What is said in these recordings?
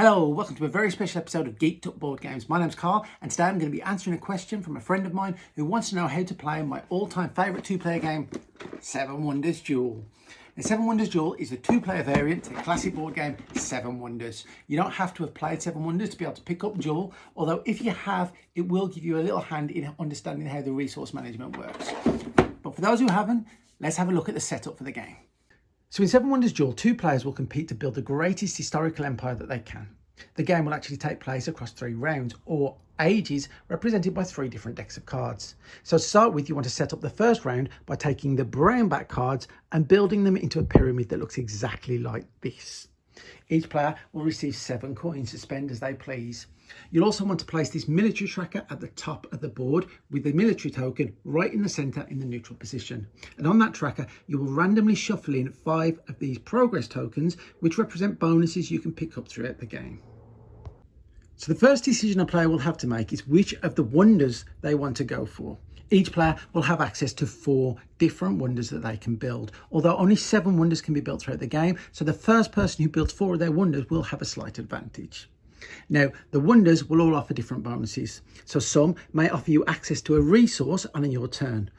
Hello, welcome to a very special episode of Geeked Up Board Games. My name's Carl, and today I'm going to be answering a question from a friend of mine who wants to know how to play my all-time favourite two-player game, Seven Wonders Duel. Now, Seven Wonders Duel is a two-player variant to the classic board game Seven Wonders. You don't have to have played Seven Wonders to be able to pick up Duel, although if you have, it will give you a little hand in understanding how the resource management works. But for those who haven't, let's have a look at the setup for the game. So in Seven Wonders Duel, two players will compete to build the greatest historical empire that they can. The game will actually take place across 3 rounds, or ages, represented by 3 different decks of cards. So to start with, you want to set up the first round by taking the brown back cards and building them into a pyramid that looks exactly like this. Each player will receive 7 coins to spend as they please. You'll also want to place this military tracker at the top of the board with the military token right in the centre in the neutral position. And on that tracker, you will randomly shuffle in 5 of these progress tokens, which represent bonuses you can pick up throughout the game. So the first decision a player will have to make is which of the wonders they want to go for. Each player will have access to 4 different wonders that they can build, although only 7 wonders can be built throughout the game, so the first person who builds 4 of their wonders will have a slight advantage. Now, the wonders will all offer different bonuses. So some may offer you access to a resource on your turn,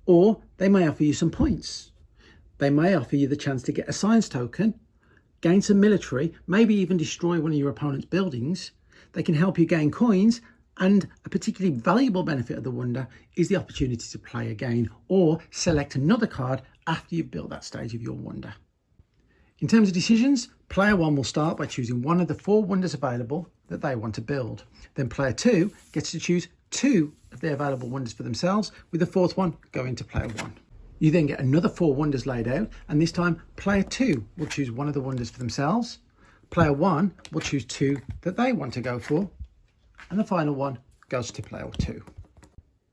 or they may offer you some points. They may offer you the chance to get a science token, gain some military, maybe even destroy one of your opponent's buildings. They can help you gain coins, and a particularly valuable benefit of the wonder is the opportunity to play again or select another card after you've built that stage of your wonder. In terms of decisions, player 1 will start by choosing one of the 4 wonders available that they want to build. Then player 2 gets to choose 2 of the available wonders for themselves, with the 4th one going to player 1. You then get another 4 wonders laid out, and this time player 2 will choose one of the wonders for themselves. Player 1 will choose 2 that they want to go for, and the final one goes to player 2.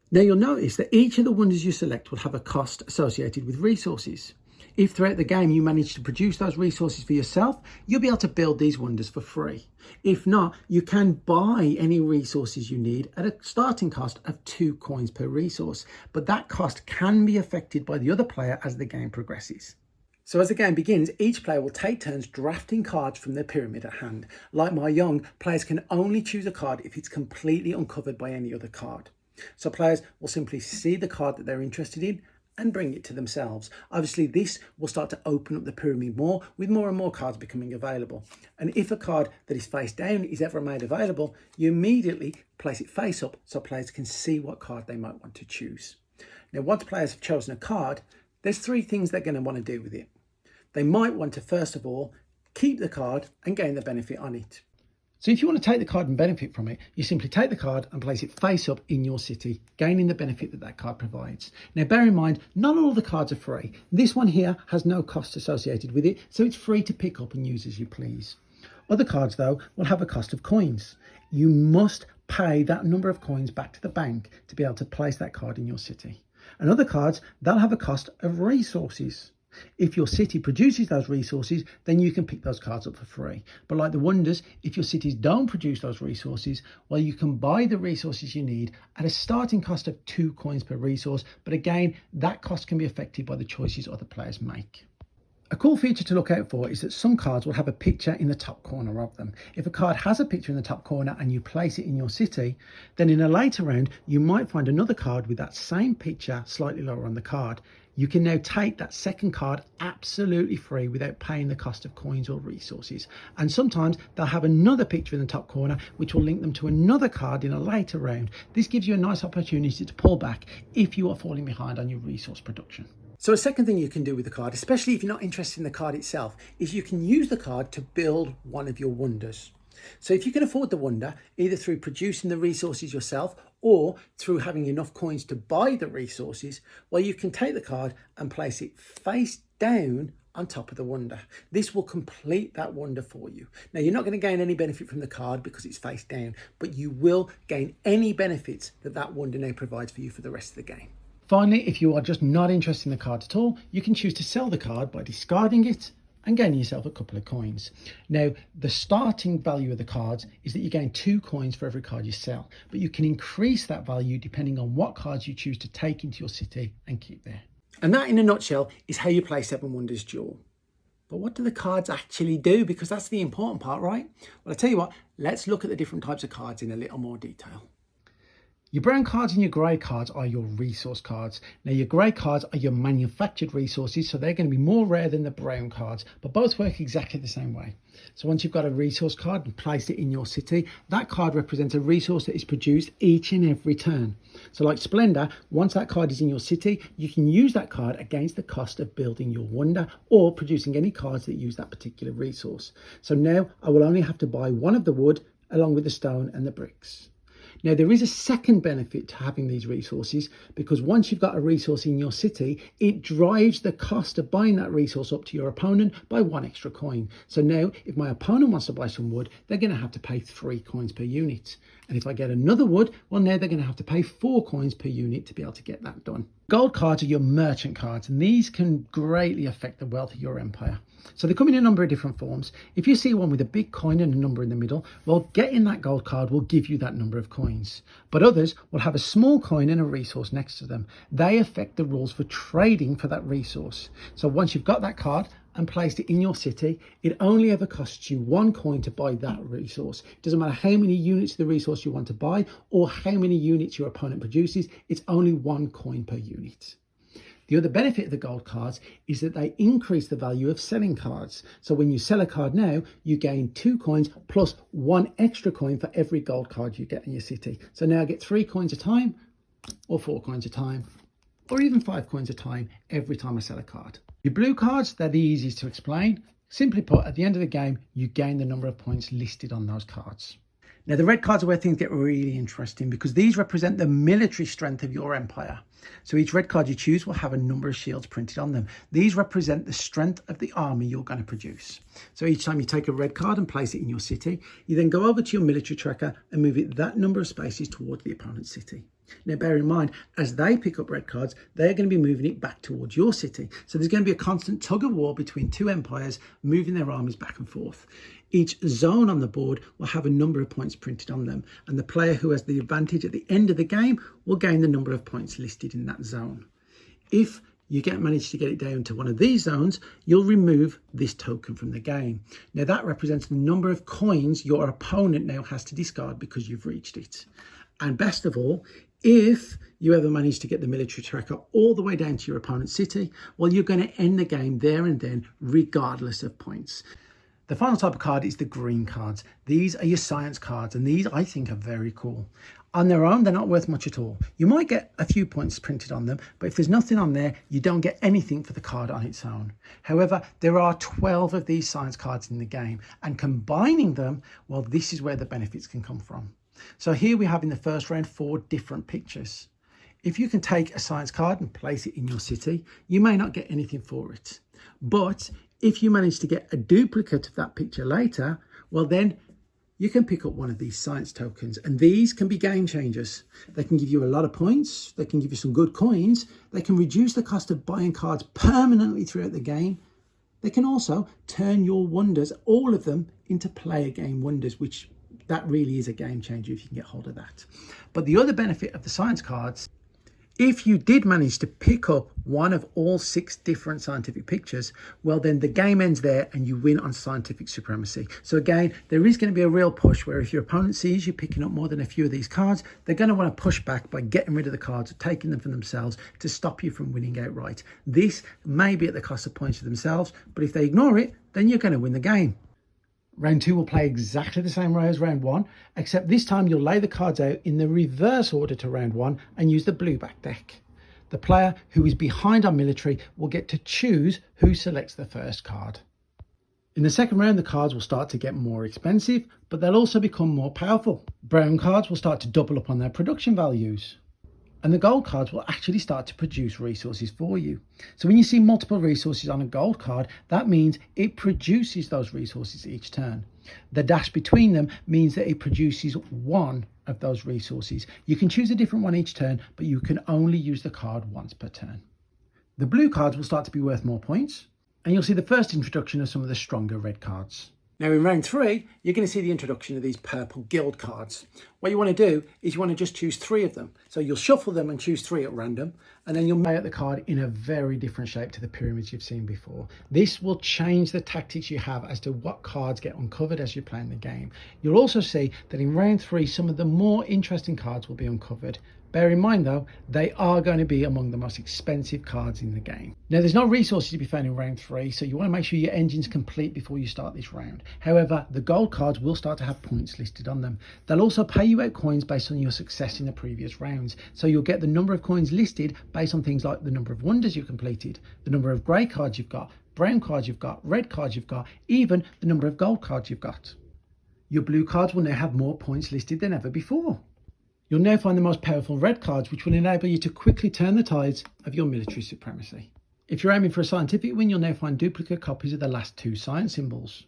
Now you'll notice that each of the wonders you select will have a cost associated with resources. If throughout the game you manage to produce those resources for yourself, you'll be able to build these wonders for free. If not, you can buy any resources you need at a starting cost of 2 coins per resource, but that cost can be affected by the other player as the game progresses. So as the game begins, each player will take turns drafting cards from their pyramid at hand. Like Mahjong, players can only choose a card if it's completely uncovered by any other card. So players will simply see the card that they're interested in and bring it to themselves. Obviously, this will start to open up the pyramid more, with more and more cards becoming available. And if a card that is face down is ever made available, you immediately place it face up so players can see what card they might want to choose. Now, once players have chosen a card, there's 3 things they're going to want to do with it. They might want to, first of all, keep the card and gain the benefit on it. So if you want to take the card and benefit from it, you simply take the card and place it face up in your city, gaining the benefit that that card provides. Now, bear in mind, not all the cards are free. This one here has no cost associated with it, so it's free to pick up and use as you please. Other cards, though, will have a cost of coins. You must pay that number of coins back to the bank to be able to place that card in your city. And other cards, they'll have a cost of resources. If your city produces those resources, then you can pick those cards up for free. But like the wonders, if your cities don't produce those resources, well, you can buy the resources you need at a starting cost of 2 coins per resource. But again, that cost can be affected by the choices other players make. A cool feature to look out for is that some cards will have a picture in the top corner of them. If a card has a picture in the top corner and you place it in your city, then in a later round, you might find another card with that same picture slightly lower on the card. You can now take that second card absolutely free without paying the cost of coins or resources. And sometimes they'll have another picture in the top corner, which will link them to another card in a later round. This gives you a nice opportunity to pull back if you are falling behind on your resource production. So a second thing you can do with the card, especially if you're not interested in the card itself, is you can use the card to build one of your wonders. So if you can afford the wonder, either through producing the resources yourself or through having enough coins to buy the resources, well, you can take the card and place it face down on top of the wonder. This will complete that wonder for you. Now, you're not going to gain any benefit from the card because it's face down, but you will gain any benefits that that wonder now provides for you for the rest of the game. Finally, if you are just not interested in the card at all, you can choose to sell the card by discarding it and gaining yourself a couple of coins. Now, the starting value of the cards is that you gain 2 coins for every card you sell, but you can increase that value depending on what cards you choose to take into your city and keep there. And that, in a nutshell, is how you play Seven Wonders Duel. But what do the cards actually do? Because that's the important part, right? Well, I tell you what, let's look at the different types of cards in a little more detail. Your brown cards and your grey cards are your resource cards. Now, your grey cards are your manufactured resources, so they're going to be more rare than the brown cards, but both work exactly the same way. So once you've got a resource card and placed it in your city, that card represents a resource that is produced each and every turn. So like Splendor, once that card is in your city, you can use that card against the cost of building your wonder or producing any cards that use that particular resource. So now I will only have to buy one of the wood along with the stone and the bricks. Now, there is a second benefit to having these resources, because once you've got a resource in your city, it drives the cost of buying that resource up to your opponent by 1 extra coin. So now, if my opponent wants to buy some wood, they're going to have to pay 3 coins per unit. And if I get another wood, well, now they're going to have to pay 4 coins per unit to be able to get that done. Gold cards are your merchant cards, and these can greatly affect the wealth of your empire. So they come in a number of different forms. If you see one with a big coin and a number in the middle, well, getting that gold card will give you that number of coins. But others will have a small coin and a resource next to them. They affect the rules for trading for that resource. So once you've got that card and placed it in your city, it only ever costs you 1 coin to buy that resource. It doesn't matter how many units of the resource you want to buy or how many units your opponent produces, it's only 1 coin per unit. The other benefit of the gold cards is that they increase the value of selling cards. So when you sell a card now, you gain 2 coins plus 1 extra coin for every gold card you get in your city. So now I get 3 coins a time, or 4 coins a time, or even 5 coins a time every time I sell a card. Your blue cards, they're the easiest to explain. Simply put, at the end of the game, you gain the number of points listed on those cards. Now, the red cards are where things get really interesting, because these represent the military strength of your empire. So each red card you choose will have a number of shields printed on them. These represent the strength of the army you're going to produce. So each time you take a red card and place it in your city, you then go over to your military tracker and move it that number of spaces towards the opponent's city. Now, bear in mind, as they pick up red cards, they're going to be moving it back towards your city. So there's going to be a constant tug of war between 2 empires moving their armies back and forth. Each zone on the board will have a number of points printed on them, and the player who has the advantage at the end of the game will gain the number of points listed in that zone. If you manage to get it down to one of these zones, you'll remove this token from the game. Now, that represents the number of coins your opponent now has to discard because you've reached it. And best of all, if you ever manage to get the military tracker all the way down to your opponent's city, well, you're going to end the game there and then, regardless of points. The final type of card is the green cards. These are your science cards, and these I think are very cool. On their own, they're not worth much at all. You might get a few points printed on them, but if there's nothing on there, you don't get anything for the card on its own. However, there are 12 of these science cards in the game, and combining them, well, this is where the benefits can come from. So here we have in the first round 4 different pictures. If you can take a science card and place it in your city, you may not get anything for it. But if you manage to get a duplicate of that picture later, well, then you can pick up one of these science tokens, and these can be game changers. They can give you a lot of points, they can give you some good coins, they can reduce the cost of buying cards permanently throughout the game. They can also turn your wonders, all of them, into player game wonders, which that really is a game changer if you can get hold of that. But the other benefit of the science cards, if you did manage to pick up one of all 6 different scientific pictures, well, then the game ends there and you win on scientific supremacy. So again, there is going to be a real push where if your opponent sees you picking up more than a few of these cards, they're going to want to push back by getting rid of the cards or taking them for themselves to stop you from winning outright. This may be at the cost of points to themselves, but if they ignore it, then you're going to win the game. Round 2 will play exactly the same way as round 1, except this time you'll lay the cards out in the reverse order to round 1 and use the blue back deck. The player who is behind on military will get to choose who selects the first card. In the second round, the cards will start to get more expensive, but they'll also become more powerful. Brown cards will start to double up on their production values, and the gold cards will actually start to produce resources for you. So when you see multiple resources on a gold card, that means it produces those resources each turn. The dash between them means that it produces one of those resources. You can choose a different one each turn, but you can only use the card once per turn. The blue cards will start to be worth more points, and you'll see the first introduction of some of the stronger red cards. Now in round 3, you're going to see the introduction of these purple guild cards. What you want to do is you want to just choose 3 of them. So you'll shuffle them and choose 3 at random, and then you'll lay out the card in a very different shape to the pyramids you've seen before. This will change the tactics you have as to what cards get uncovered as you're playing the game. You'll also see that in round 3, some of the more interesting cards will be uncovered. Bear in mind though, they are going to be among the most expensive cards in the game. Now there's no resources to be found in round 3, so you want to make sure your engine's complete before you start this round. However, the gold cards will start to have points listed on them. They'll also pay you out coins based on your success in the previous rounds. So you'll get the number of coins listed based on things like the number of wonders you've completed, the number of grey cards you've got, brown cards you've got, red cards you've got, even the number of gold cards you've got. Your blue cards will now have more points listed than ever before. You'll now find the most powerful red cards, which will enable you to quickly turn the tides of your military supremacy. If you're aiming for a scientific win, you'll now find duplicate copies of the last 2 science symbols.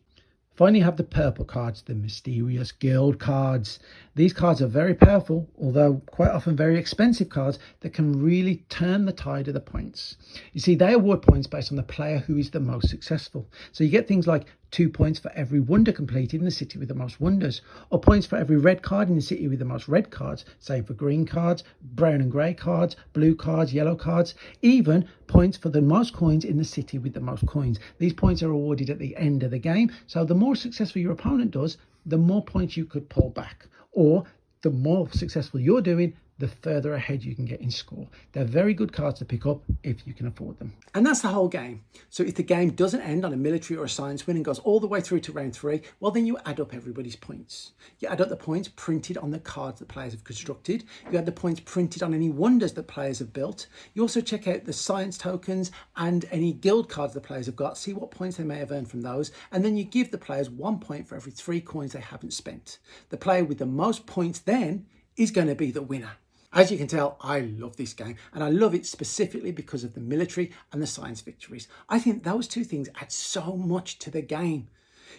Finally, you have the purple cards, the mysterious guild cards. These cards are very powerful, although quite often very expensive cards that can really turn the tide of the points. You see, they award points based on the player who is the most successful. So you get things like 2 points for every wonder completed in the city with the most wonders, or points for every red card in the city with the most red cards, same for green cards, brown and grey cards, blue cards, yellow cards, even points for the most coins in the city with the most coins. These points are awarded at the end of the game, so the more successful your opponent does, the more points you could pull back, or the more successful you're doing, the further ahead you can get in score. They're very good cards to pick up if you can afford them. And that's the whole game. So if the game doesn't end on a military or a science win and goes all the way through to round 3, well then you add up everybody's points. You add up the points printed on the cards that players have constructed. You add the points printed on any wonders that players have built. You also check out the science tokens and any guild cards the players have got, see what points they may have earned from those, and then you give the players 1 point for every 3 coins they haven't spent. The player with the most points then is going to be the winner. As you can tell, I love this game, and I love it specifically because of the military and the science victories. I think those 2 things add so much to the game.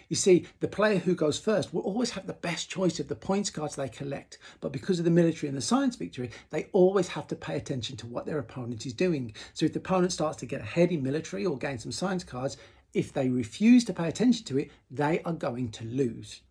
You see, the player who goes first will always have the best choice of the points cards they collect, but because of the military and the science victory, they always have to pay attention to what their opponent is doing. So if the opponent starts to get ahead in military or gain some science cards, if they refuse to pay attention to it, they are going to lose.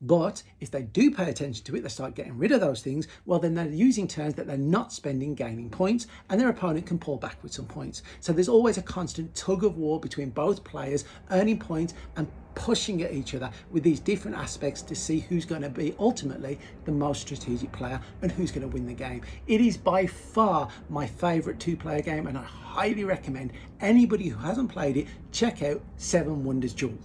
But if they do pay attention to it, they start getting rid of those things, well then they're using turns that they're not spending gaining points, and their opponent can pull back with some points. So there's always a constant tug of war between both players, earning points and pushing at each other with these different aspects to see who's going to be ultimately the most strategic player and who's going to win the game. It is by far my favourite 2-player game, and I highly recommend anybody who hasn't played it check out 7 Wonders Duel.